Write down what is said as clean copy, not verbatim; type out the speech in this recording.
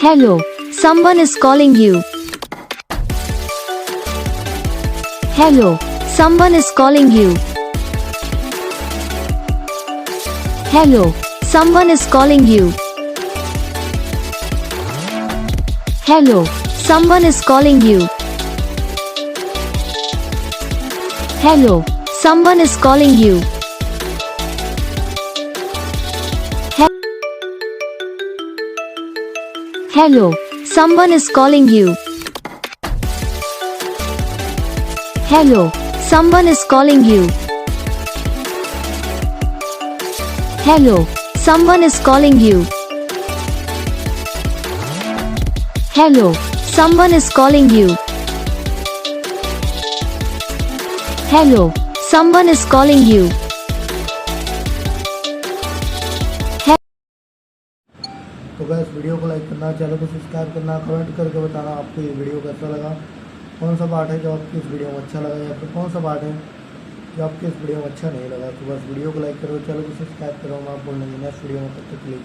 Hello, someone is calling you. Hello, someone is calling you. Hello, someone is calling you. Hello, someone is calling you. Hello, someone is calling you. Hello, someone is calling you. Hello, someone is calling you. Hello, someone is calling you. Hello, someone is calling you. Hello, someone is calling you. तो guys video को like करना, channel को subscribe करना, comment करके बताना आपको ये video कैसा लगा, कौन सा पार्ट है जो आपको इस वीडियो में अच्छा लगा या फिर कौन सा पार्ट है जो आपको इस वीडियो में अच्छा नहीं लगा। तो बस वीडियो को लाइक करो, चैनल को सब्सक्राइब करो, मैं आप बोलने नेक्स्ट वीडियो में तब तक के लिए।